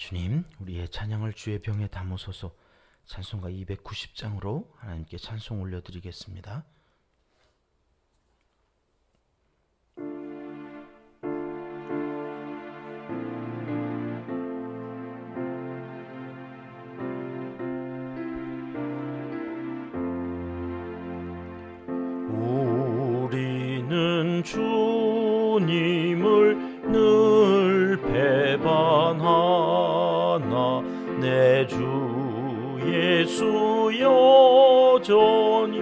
주님, 우리의 찬양을 주의 병에 담으소서. 찬송가 290장으로 하나님께 찬송 올려드리겠습니다. 우리는 주님을 늘 배반하나 내 주 예수 여전히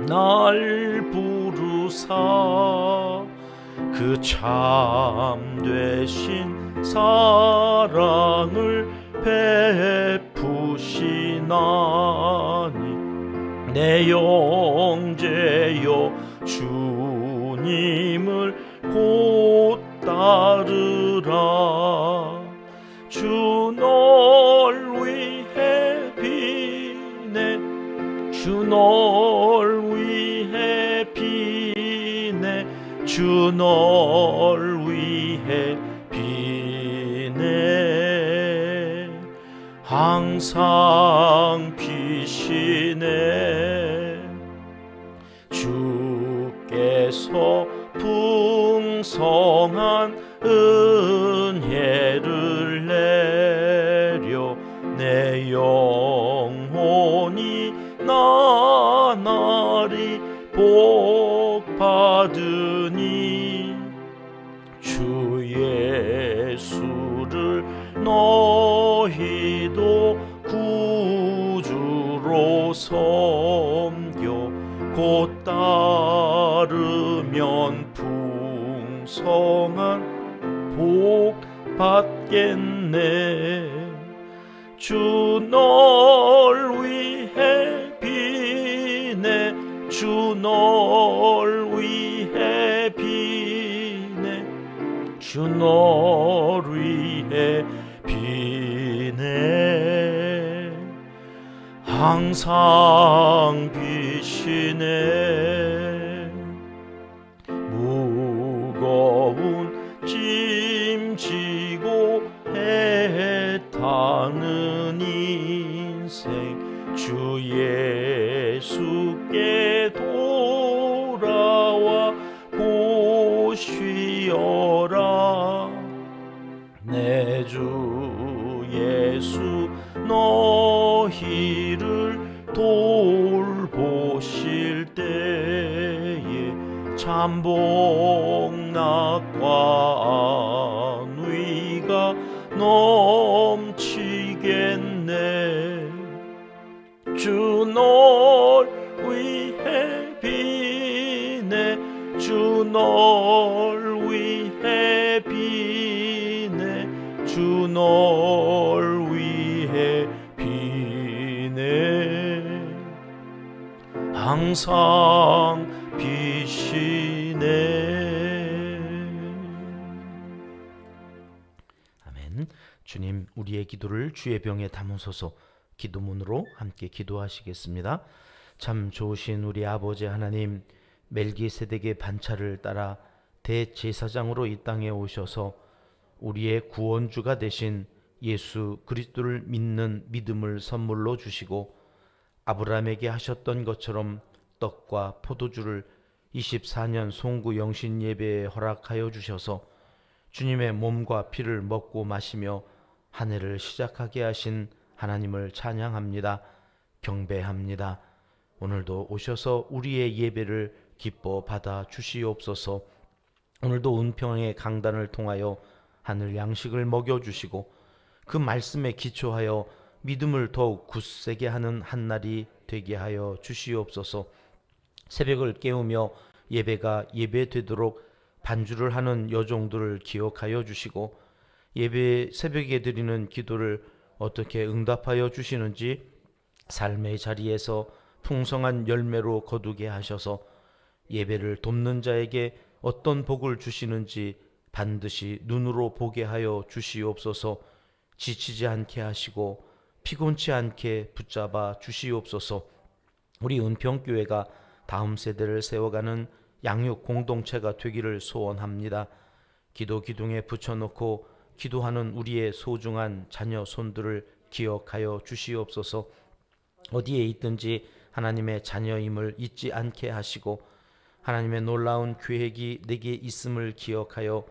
날 부르사 그 참되신 사랑을 베푸시나니 내 영제여 주님을 곧 따르라. 주 널 위해 비네 주 널 위해 비네 주 널 위해 비네 항상 비시네. 주께서 풍성한 은혜를 내려 내 영혼이 나날이 복받으니 주 예수를 너희도 구주로 섬겨 곧 따르면 풍성한 복 받겠네. 주 널 위해 비네 주 널 위해 비네 주 널 위해 비네 항상 비시네. 무거운 짐 지고 애타는 인생 주 예수께 돌아와 보시어라. 내 주 예수 너희를 돌보실 때에 참복락과 안위가 넘치겠네. 주 널 위해 비네 주 널 위해 비네 주 널 위해 비네 항상 비시네. 아멘. 주님, 우리의 기도를 주의 병에 담으소서. 기도문으로 함께 기도하시겠습니다. 참 좋으신 우리 아버지 하나님, 멜기세덱의 반차를 따라 대제사장으로 이 땅에 오셔서 우리의 구원주가 되신 예수 그리스도를 믿는 믿음을 선물로 주시고 아브라함에게 하셨던 것처럼 떡과 포도주를 24년 송구 영신 예배에 허락하여 주셔서 주님의 몸과 피를 먹고 마시며 한 해를 시작하게 하신 하나님을 찬양합니다. 경배합니다. 오늘도 오셔서 우리의 예배를 기뻐 받아 주시옵소서. 오늘도 은평의 강단을 통하여 하늘 양식을 먹여주시고 그 말씀에 기초하여 믿음을 더욱 굳세게 하는 한날이 되게 하여 주시옵소서. 새벽을 깨우며 예배가 예배되도록 반주를 하는 여종들을 기억하여 주시고 예배 새벽에 드리는 기도를 어떻게 응답하여 주시는지 삶의 자리에서 풍성한 열매로 거두게 하셔서 예배를 돕는 자에게 어떤 복을 주시는지 반드시 눈으로 보게 하여 주시옵소서. 지치지 않게 하시고 피곤치 않게 붙잡아 주시옵소서. 우리 은평교회가 다음 세대를 세워가는 양육 공동체가 되기를 소원합니다. 기도 기둥에 붙여놓고 기도하는 우리의 소중한 자녀 손들을 기억하여 주시옵소서. 어디에 있든지 하나님의 자녀임을 잊지 않게 하시고 하나님의 놀라운 계획이 내게 있음을 기억하여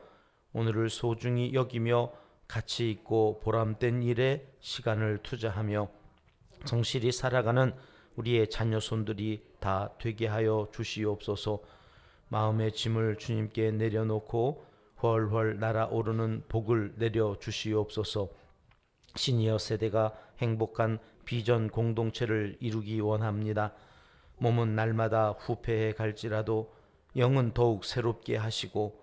오늘을 소중히 여기며 가치 있고 보람된 일에 시간을 투자하며 성실히 살아가는 우리의 자녀 손들이 다 되게 하여 주시옵소서. 마음의 짐을 주님께 내려놓고 훨훨 날아오르는 복을 내려 주시옵소서. 시니어 세대가 행복한 비전 공동체를 이루기 원합니다. 몸은 날마다 후패해 갈지라도 영은 더욱 새롭게 하시고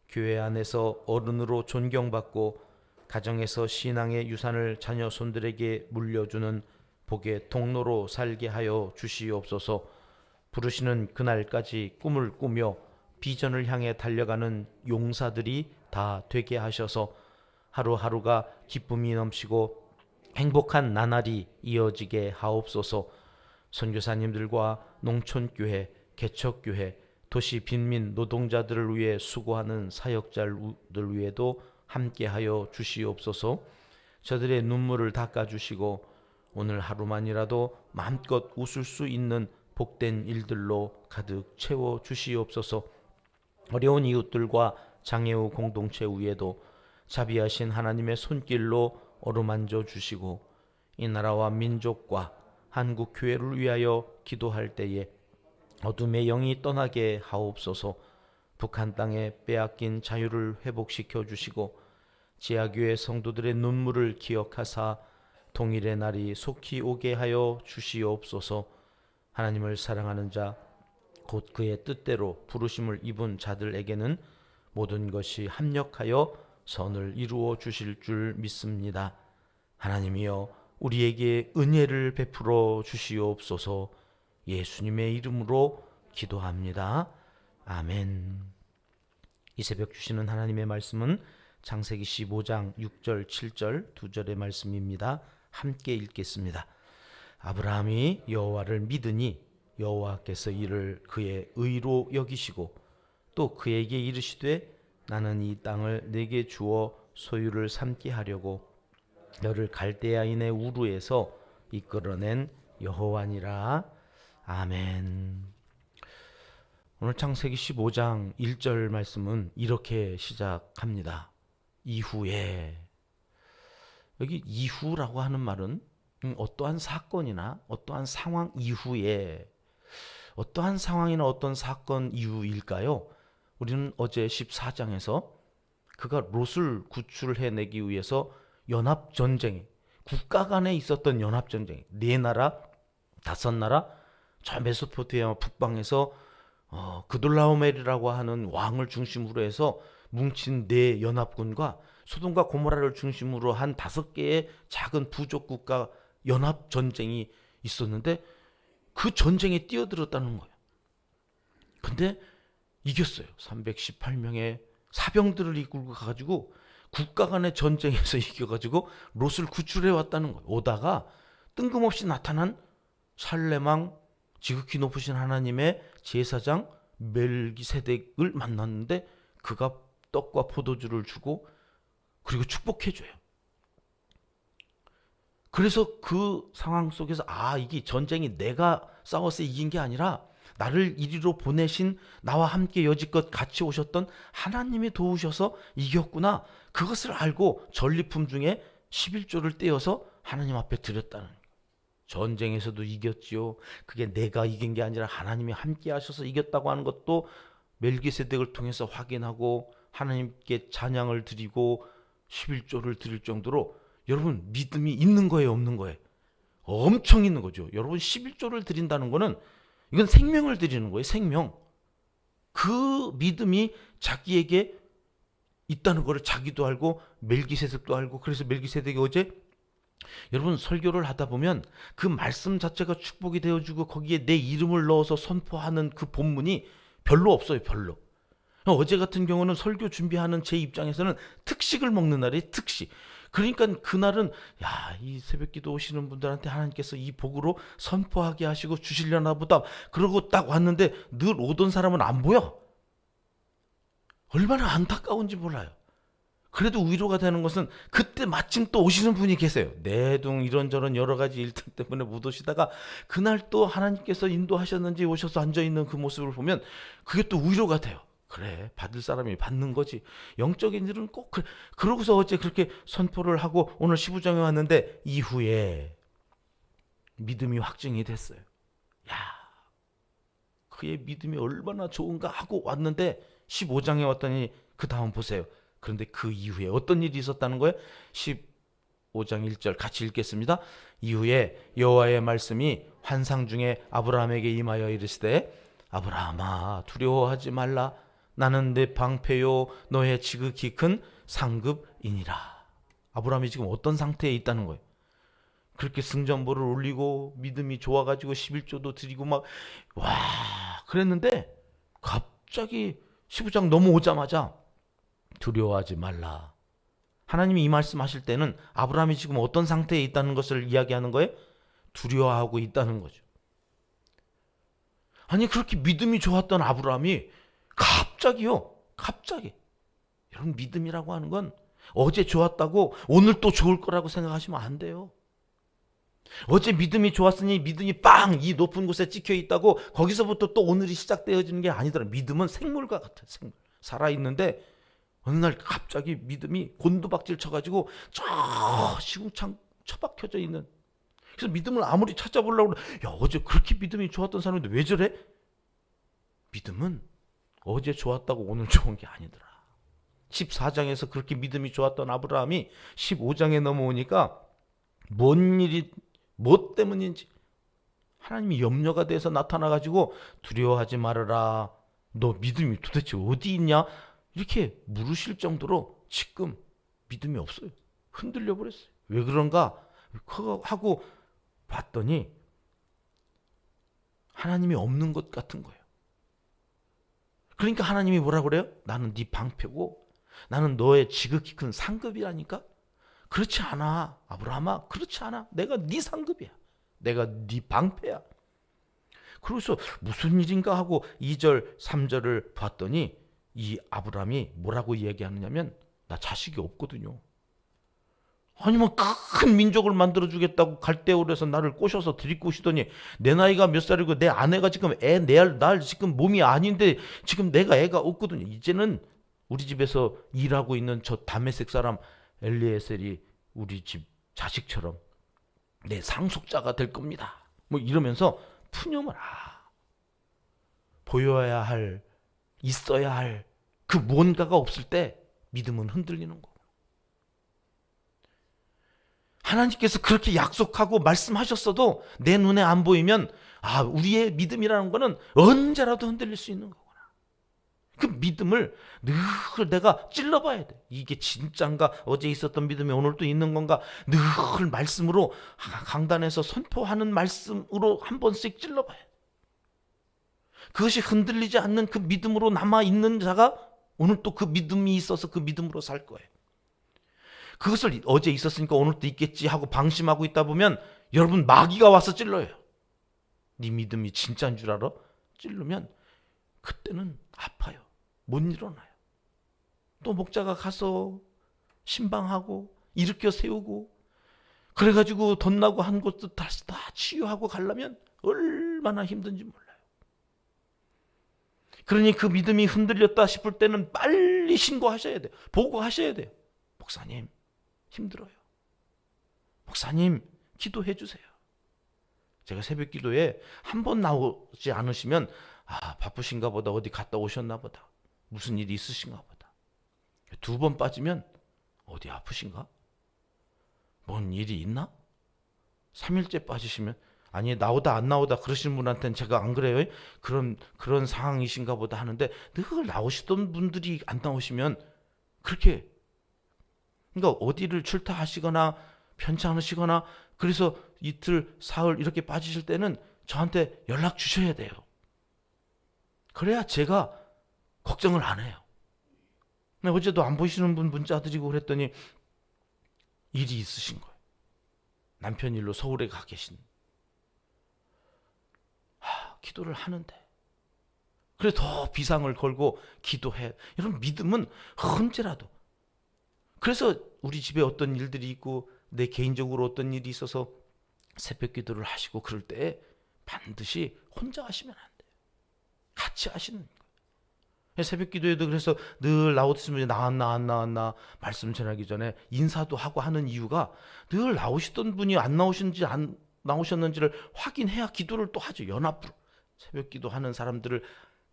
교회 안에서 어른으로 존경받고 가정에서 신앙의 유산을 자녀 손들에게 물려주는 복의 통로로 살게 하여 주시옵소서. 부르시는 그날까지 꿈을 꾸며 비전을 향해 달려가는 용사들이 다 되게 하셔서 하루하루가 기쁨이 넘치고 행복한 나날이 이어지게 하옵소서. 선교사님들과 농촌교회, 개척교회, 도시 빈민 노동자들을 위해 수고하는 사역자들 위에도 함께하여 주시옵소서. 저들의 눈물을 닦아주시고 오늘 하루만이라도 마음껏 웃을 수 있는 복된 일들로 가득 채워 주시옵소서. 어려운 이웃들과 장애우 공동체 위에도 자비하신 하나님의 손길로 어루만져 주시고 이 나라와 민족과 한국 교회를 위하여 기도할 때에 어둠의 영이 떠나게 하옵소서. 북한 땅에 빼앗긴 자유를 회복시켜 주시고 지하교회 성도들의 눈물을 기억하사 통일의 날이 속히 오게 하여 주시옵소서. 하나님을 사랑하는 자 곧 그의 뜻대로 부르심을 입은 자들에게는 모든 것이 합력하여 선을 이루어 주실 줄 믿습니다. 하나님이여 우리에게 은혜를 베풀어 주시옵소서. 예수님의 이름으로 기도합니다. 아멘. 이 새벽 주시는 하나님의 말씀은 창세기 15장 6절 7절 2절의 말씀입니다. 함께 읽겠습니다. 아브라함이 여호와를 믿으니 여호와께서 이를 그의 의로 여기시고 또 그에게 이르시되 나는 이 땅을 내게 주어 소유를 삼게 하려고 너를 갈대아인의 우르에서 이끌어낸 여호와니라. 아멘. 오늘 창세기 15장 1절 말씀은 이렇게 시작합니다. 이후에. 여기 이후라고 하는 말은 어떠한 사건이나 어떠한 상황 이후에, 어떠한 상황이나 어떤 사건 이후일까요? 우리는 어제 14장에서 그가 롯을 구출해내기 위해서 연합전쟁, 국가 간에 있었던 연합전쟁, 4나라, 5나라, 저 메소포타미아 북방에서 그돌라오멜이라고 하는 왕을 중심으로 해서 뭉친 4연합군과 소돔과 고모라를 중심으로 한 5개의 작은 부족 국가 연합전쟁이 있었는데 그 전쟁에 뛰어들었다는 거예요. 근데 이겼어요. 318명의 사병들을 이끌고 가가지고 국가 간의 전쟁에서 이겨가지고 롯을 구출해 왔다는 거예요. 오다가 뜬금없이 나타난 살렘왕 지극히 높으신 하나님의 제사장 멜기세덱을 만났는데 그가 떡과 포도주를 주고 그리고 축복해줘요. 그래서 그 상황 속에서 이게 전쟁이 내가 싸워서 이긴 게 아니라 나를 이리로 보내신 나와 함께 여지껏 같이 오셨던 하나님이 도우셔서 이겼구나. 그것을 알고 전리품 중에 11조를 떼어서 하나님 앞에 드렸다는 거예요. 전쟁에서도 이겼지요. 그게 내가 이긴 게 아니라 하나님이 함께 하셔서 이겼다고 하는 것도 멜기세덱을 통해서 확인하고 하나님께 찬양을 드리고 11조를 드릴 정도로 여러분 믿음이 있는 거예요, 없는 거예요? 엄청 있는 거죠. 여러분 11조를 드린다는 거는 이건 생명을 드리는 거예요. 생명. 그 믿음이 자기에게 있다는 거를 자기도 알고 멜기세덱도 알고, 그래서 멜기세덱이 어제 여러분 설교를 하다 보면 그 말씀 자체가 축복이 되어주고 거기에 내 이름을 넣어서 선포하는 그 본문이 별로 없어요. 별로. 어제 같은 경우는 설교 준비하는 제 입장에서는 특식을 먹는 날이에요. 특식. 그러니까 그날은 이 새벽기도 오시는 분들한테 하나님께서 이 복으로 선포하게 하시고 주시려나 보다. 그러고 딱 왔는데 늘 오던 사람은 안 보여. 얼마나 안타까운지 몰라요. 그래도 위로가 되는 것은 그때 마침 또 오시는 분이 계세요. 내둥 이런저런 여러 가지 일들 때문에 못 오시다가 그날 또 하나님께서 인도하셨는지 오셔서 앉아있는 그 모습을 보면 그게 또 위로가 돼요. 그래, 받을 사람이 받는 거지. 영적인 일은 꼭 그래. 그러고서 어제 그렇게 선포를 하고 오늘 15장에 왔는데 이후에 믿음이 확증이 됐어요. 야, 그의 믿음이 얼마나 좋은가 하고 왔는데 15장에 왔더니 그 다음 보세요. 그런데 그 이후에 어떤 일이 있었다는 거예요? 15장 1절 같이 읽겠습니다. 이후에 여호와의 말씀이 환상 중에 아브라함에게 임하여 이르시되 아브라함아 두려워하지 말라. 나는 네 방패요 너의 지극히 큰 상급이니라. 아브라함이 지금 어떤 상태에 있다는 거예요? 그렇게 승전보를 올리고 믿음이 좋아가지고 11조도 드리고 막 와 그랬는데 갑자기 15장 넘어오자마자 두려워하지 말라. 하나님이 이 말씀하실 때는 아브라함이 지금 어떤 상태에 있다는 것을 이야기하는 거예요? 두려워하고 있다는 거죠. 아니 그렇게 믿음이 좋았던 아브라함이 갑자기 여러분 믿음이라고 하는 건 어제 좋았다고 오늘 또 좋을 거라고 생각하시면 안 돼요. 어제 믿음이 좋았으니 믿음이 빵 이 높은 곳에 찍혀 있다고 거기서부터 또 오늘이 시작되어지는 게 아니더라. 믿음은 생물과 같아. 생물. 살아있는데 어느 날 갑자기 믿음이 곤두박질 쳐가지고 저 시궁창 처박혀져 있는. 그래서 믿음을 아무리 찾아보려고 그래. 야 어제 그렇게 믿음이 좋았던 사람인데 왜 저래? 믿음은 어제 좋았다고 오늘 좋은 게 아니더라. 14장에서 그렇게 믿음이 좋았던 아브라함이 15장에 넘어오니까 뭔 일이 뭐 때문인지 하나님이 염려가 돼서 나타나가지고 두려워하지 말아라. 너 믿음이 도대체 어디 있냐? 이렇게 물으실 정도로 지금 믿음이 없어요. 흔들려 버렸어요. 왜 그런가 하고 봤더니 하나님이 없는 것 같은 거예요. 그러니까 하나님이 뭐라 그래요? 나는 네 방패고 나는 너의 지극히 큰 상급이라니까? 그렇지 않아. 아브라함아 그렇지 않아. 내가 네 상급이야. 내가 네 방패야. 그래서 무슨 일인가 하고 2절 3절을 봤더니 이 아브라함이 뭐라고 얘기하느냐면 나 자식이 없거든요. 아니면 큰 민족을 만들어주겠다고 갈대우르에서 나를 꼬셔서 들이꼬시더니 내 나이가 몇 살이고 내 아내가 지금 날 지금 몸이 아닌데 지금 내가 애가 없거든요. 이제는 우리 집에서 일하고 있는 저 다메섹 사람 엘리에셀이 우리 집 자식처럼 내 상속자가 될 겁니다. 뭐 이러면서 푸념을 보여야 할 있어야 할 그 무언가가 없을 때 믿음은 흔들리는 거고. 하나님께서 그렇게 약속하고 말씀하셨어도 내 눈에 안 보이면 우리의 믿음이라는 거는 언제라도 흔들릴 수 있는 거구나. 그 믿음을 늘 내가 찔러봐야 돼. 이게 진짠가? 어제 있었던 믿음이 오늘 또 있는 건가? 늘 말씀으로 강단에서 선포하는 말씀으로 한 번씩 찔러봐야 돼. 그것이 흔들리지 않는 그 믿음으로 남아있는 자가 오늘 또 그 믿음이 있어서 그 믿음으로 살 거예요. 그것을 어제 있었으니까 오늘 또 있겠지 하고 방심하고 있다 보면 여러분 마귀가 와서 찔러요. 네 믿음이 진짜인 줄 알아? 찔르면 그때는 아파요. 못 일어나요. 또 목자가 가서 신방하고 일으켜 세우고 그래가지고 덧나고 한 것도 다시 다 치유하고 가려면 얼마나 힘든지 몰라요. 그러니 그 믿음이 흔들렸다 싶을 때는 빨리 신고하셔야 돼요. 보고하셔야 돼요. 목사님 힘들어요. 목사님 기도해 주세요. 제가 새벽 기도에 한 번 나오지 않으시면 바쁘신가 보다. 어디 갔다 오셨나 보다. 무슨 일이 있으신가 보다. 2번 빠지면 어디 아프신가? 뭔 일이 있나? 3일째 빠지시면 아니 나오다 안 나오다 그러시는 분한테는 제가 안 그래요. 그런 상황이신가 보다 하는데 늘 나오시던 분들이 안 나오시면 그렇게 그러니까 어디를 출타하시거나 편찮으시거나 그래서 이틀 사흘 이렇게 빠지실 때는 저한테 연락 주셔야 돼요. 그래야 제가 걱정을 안 해요. 근데 어제도 안 보시는 분 문자 드리고 그랬더니 일이 있으신 거예요. 남편 일로 서울에 가 계신. 기도를 하는데 그래 더 비상을 걸고 기도해. 여러분 믿음은 언제라도 그래서 우리 집에 어떤 일들이 있고 내 개인적으로 어떤 일이 있어서 새벽 기도를 하시고 그럴 때 반드시 혼자 하시면 안 돼요. 같이 하시는 거예요. 새벽 기도에도 그래서 늘 나오시면 나왔나 말씀 전하기 전에 인사도 하고 하는 이유가 늘 나오시던 분이 안 나오셨는지 안 나오셨는지를 확인해야 기도를 또 하죠. 연합으로. 새벽 기도 하는 사람들을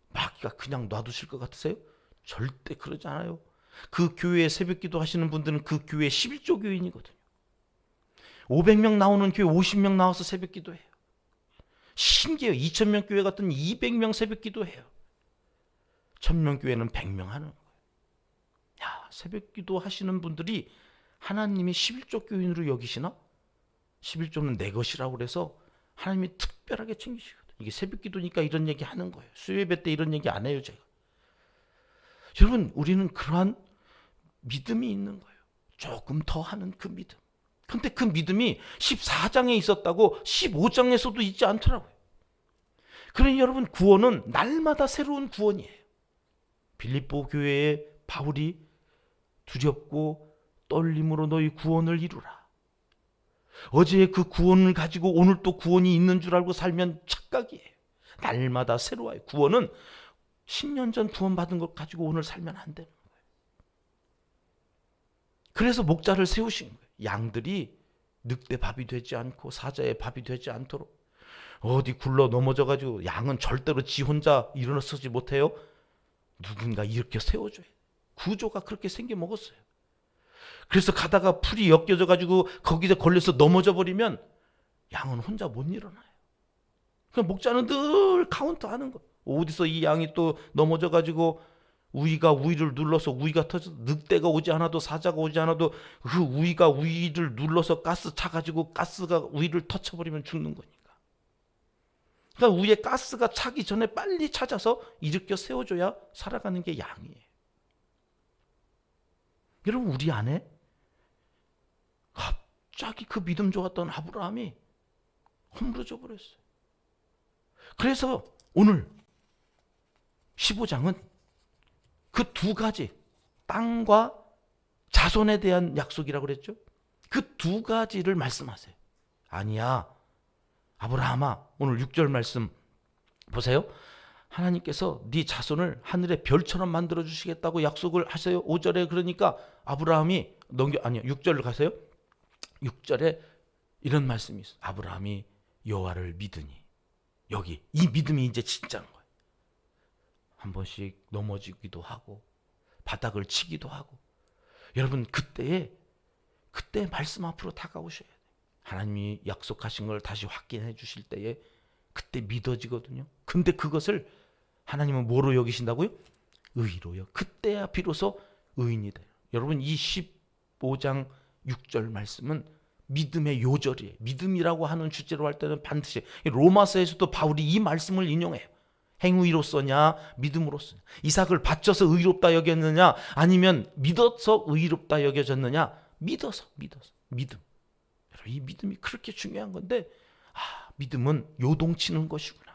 막 그냥 놔두실 것 같으세요? 절대 그러지 않아요. 그 교회에 새벽 기도 하시는 분들은 그 교회 11조 교인이거든요. 500명 나오는 교회 50명 나와서 새벽 기도해요. 신기해요. 2000명 교회 같은 200명 새벽 기도해요. 1000명 교회는 100명 하는 거예요. 야, 새벽 기도 하시는 분들이 하나님이 11조 교인으로 여기시나? 11조는 내 것이라고 그래서 하나님이 특별하게 챙기시거든요. 이게 새벽 기도니까 이런 얘기 하는 거예요. 수요예배 때 이런 얘기 안 해요, 제가. 여러분, 우리는 그러한 믿음이 있는 거예요. 조금 더 하는 그 믿음. 근데 그 믿음이 14장에 있었다고 15장에서도 있지 않더라고요. 그러니 여러분, 구원은 날마다 새로운 구원이에요. 빌립보 교회에 바울이 두렵고 떨림으로 너희 구원을 이루라. 어제의 그 구원을 가지고 오늘 또 구원이 있는 줄 알고 살면 착각이에요. 날마다 새로워요. 구원은 10년 전 구원받은 것 가지고 오늘 살면 안 되는 거예요. 그래서 목자를 세우신 거예요. 양들이 늑대 밥이 되지 않고 사자의 밥이 되지 않도록. 어디 굴러 넘어져가지고 양은 절대로 지 혼자 일어서지 못해요. 누군가 이렇게 세워줘요. 구조가 그렇게 생겨 먹었어요. 그래서 가다가 풀이 엮여져가지고 거기서 걸려서 넘어져 버리면 양은 혼자 못 일어나요. 그럼 목자는 늘 카운트하는 거. 어디서 이 양이 또 넘어져가지고 우위가 우위를 눌러서 우위가 터져, 늑대가 오지 않아도 사자가 오지 않아도 그 우위가 우위를 눌러서 가스 차가지고 가스가 우위를 터쳐버리면 죽는 거니까. 그러니까 위에 가스가 차기 전에 빨리 찾아서 일으켜 세워줘야 살아가는 게 양이에요. 여러분, 우리 안에 갑자기 그 믿음 좋았던 아브라함이 허물어져 버렸어요. 그래서 오늘 15장은 그 두 가지, 땅과 자손에 대한 약속이라고 그랬죠. 그 두 가지를 말씀하세요. 아니야, 아브라함아, 오늘 6절 말씀 보세요. 하나님께서 네 자손을 하늘의 별처럼 만들어 주시겠다고 약속을 하세요. 5절에 그러니까 아브라함이 6절로 가세요. 6절에 이런 말씀이 있어요. 아브라함이 여호와를 믿으니. 여기 이 믿음이 이제 진짜인 거예요. 한 번씩 넘어지기도 하고 바닥을 치기도 하고. 여러분, 그때 말씀 앞으로 다가오셔야 돼요. 하나님이 약속하신 걸 다시 확인해 주실 때에 그때 믿어지거든요. 근데 그것을 하나님은 뭐로 여기신다고요? 의로요. 그때야 비로소 의인이 돼요. 여러분, 이 15장 6절 말씀은 믿음의 요절이에요. 믿음이라고 하는 주제로 할 때는 반드시 로마서에서도 바울이 이 말씀을 인용해요. 행위로서냐 믿음으로서냐. 이삭을 바쳐서 의롭다 여겼느냐 아니면 믿어서 의롭다 여겨졌느냐. 믿어서 믿음. 여러분, 이 믿음이 그렇게 중요한 건데 믿음은 요동치는 것이구나.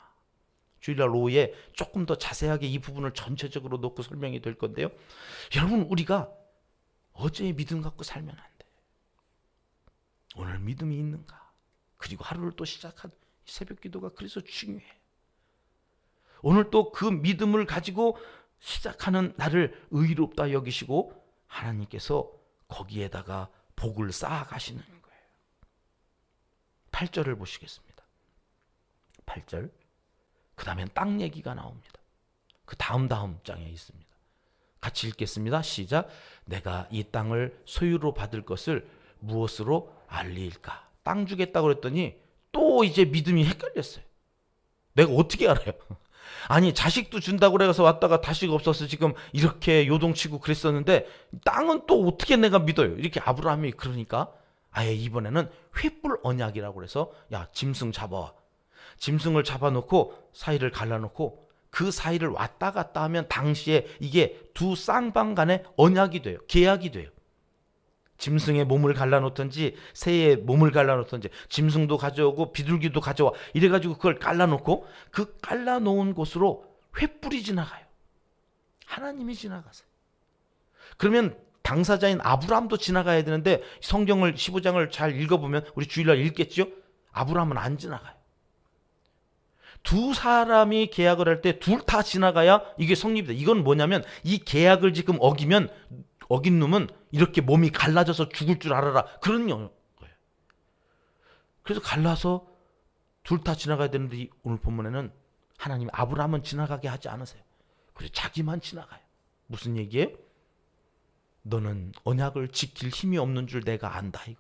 주일날 오후에 조금 더 자세하게 이 부분을 전체적으로 놓고 설명이 될 건데요. 여러분, 우리가 어제의 믿음 갖고 살면 안 돼. 오늘 믿음이 있는가. 그리고 하루를 또 시작한 새벽 기도가 그래서 중요해. 오늘 또 그 믿음을 가지고 시작하는 나를 의롭다 여기시고 하나님께서 거기에다가 복을 쌓아가시는 거예요. 8절을 보시겠습니다. 8절. 그 다음엔 땅 얘기가 나옵니다. 그 다음 장에 있습니다. 같이 읽겠습니다. 시작. 내가 이 땅을 소유로 받을 것을 무엇으로 알리일까? 땅 주겠다고 그랬더니 또 이제 믿음이 헷갈렸어요. 내가 어떻게 알아요? 아니, 자식도 준다고 그래서 왔다가 자식 없어서 지금 이렇게 요동치고 그랬었는데 땅은 또 어떻게 내가 믿어요? 이렇게 아브라함이 그러니까 아예 이번에는 횃불 언약이라고 그래서 야, 짐승 잡아와. 짐승을 잡아놓고 사이를 갈라놓고 그 사이를 왔다 갔다 하면 당시에 이게 두 쌍방 간의 언약이 돼요. 계약이 돼요. 짐승의 몸을 갈라놓든지 새의 몸을 갈라놓든지 짐승도 가져오고 비둘기도 가져와. 이래가지고 그걸 갈라놓고 그 갈라놓은 곳으로 횃불이 지나가요. 하나님이 지나가세요. 그러면 당사자인 아브라함도 지나가야 되는데 성경을 15장을 잘 읽어보면 우리 주일날 읽겠죠? 아브라함은 안 지나가요. 두 사람이 계약을 할 때 둘 다 지나가야 이게 성립이 돼. 이건 뭐냐면 이 계약을 지금 어긴 놈은 이렇게 몸이 갈라져서 죽을 줄 알아라. 그런 거예요. 그래서 갈라서 둘 다 지나가야 되는데 오늘 본문에는 하나님이 아브라함은 지나가게 하지 않으세요. 그래서 자기만 지나가요. 무슨 얘기예요? 너는 언약을 지킬 힘이 없는 줄 내가 안다 이거예요.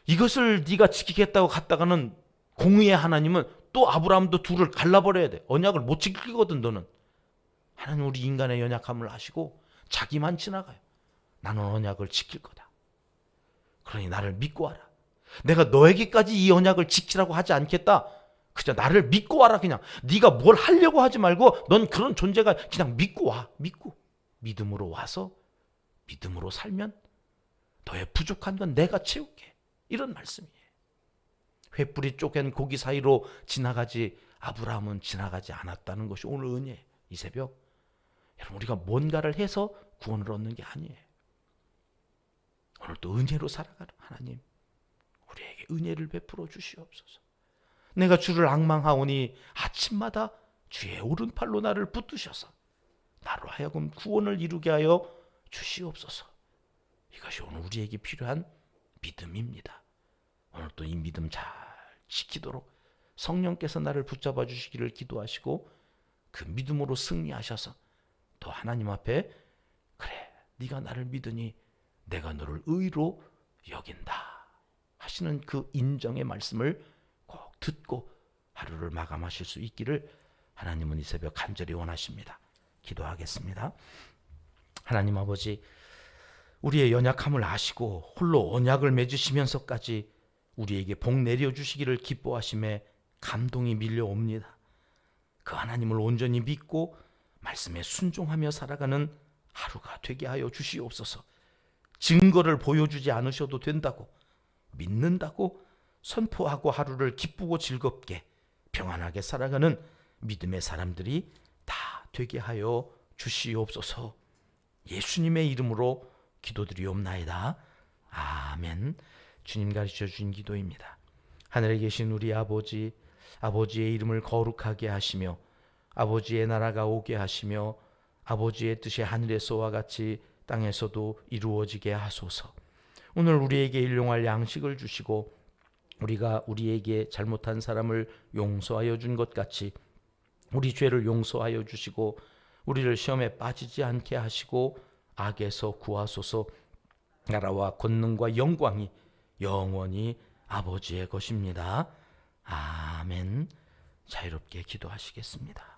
이것을 네가 지키겠다고 갔다가는 공의의 하나님은 또 아브라함도 둘을 갈라버려야 돼. 언약을 못 지키거든 너는. 하나님 우리 인간의 연약함을 아시고 자기만 지나가요. 나는 언약을 지킬 거다. 그러니 나를 믿고 와라. 내가 너에게까지 이 언약을 지키라고 하지 않겠다. 그냥 나를 믿고 와라. 그냥 네가 뭘 하려고 하지 말고 넌 그런 존재가 그냥 믿고 와. 믿음으로 와서 믿음으로 살면 너의 부족한 건 내가 채울게. 이런 말씀이에요. 횃불이 쪼갠 고기 사이로 지나가지 아브라함은 지나가지 않았다는 것이 오늘 은혜예요. 이 새벽 여러분 우리가 뭔가를 해서 구원을 얻는 게 아니에요. 오늘 또 은혜로 살아가는 하나님 우리에게 은혜를 베풀어 주시옵소서. 내가 주를 앙망하오니 아침마다 주의 오른팔로 나를 붙드셔서 나로 하여금 구원을 이루게 하여 주시옵소서. 이것이 오늘 우리에게 필요한 믿음입니다. 오늘 또 이 믿음 잘 지키도록 성령께서 나를 붙잡아 주시기를 기도하시고 그 믿음으로 승리하셔서 또 하나님 앞에 그래 네가 나를 믿으니 내가 너를 의로 여긴다 하시는 그 인정의 말씀을 꼭 듣고 하루를 마감하실 수 있기를 하나님은 이 새벽 간절히 원하십니다. 기도하겠습니다. 하나님 아버지 우리의 연약함을 아시고 홀로 언약을 맺으시면서까지 우리에게 복 내려주시기를 기뻐하심에 감동이 밀려옵니다. 그 하나님을 온전히 믿고 말씀에 순종하며 살아가는 하루가 되게 하여 주시옵소서. 증거를 보여주지 않으셔도 된다고 믿는다고 선포하고 하루를 기쁘고 즐겁게 평안하게 살아가는 믿음의 사람들이 다 되게 하여 주시옵소서. 예수님의 이름으로 기도드리옵나이다. 아멘. 주님 가르쳐 주신 기도입니다. 하늘에 계신 우리 아버지, 아버지의 이름을 거룩하게 하시며 아버지의 나라가 오게 하시며 아버지의 뜻이 하늘에서와 같이 땅에서도 이루어지게 하소서. 오늘 우리에게 일용할 양식을 주시고 우리가 우리에게 잘못한 사람을 용서하여 준 것 같이 우리 죄를 용서하여 주시고 우리를 시험에 빠지지 않게 하시고 악에서 구하소서. 나라와 권능과 영광이 영원히 아버지의 것입니다. 아멘. 자유롭게 기도하시겠습니다.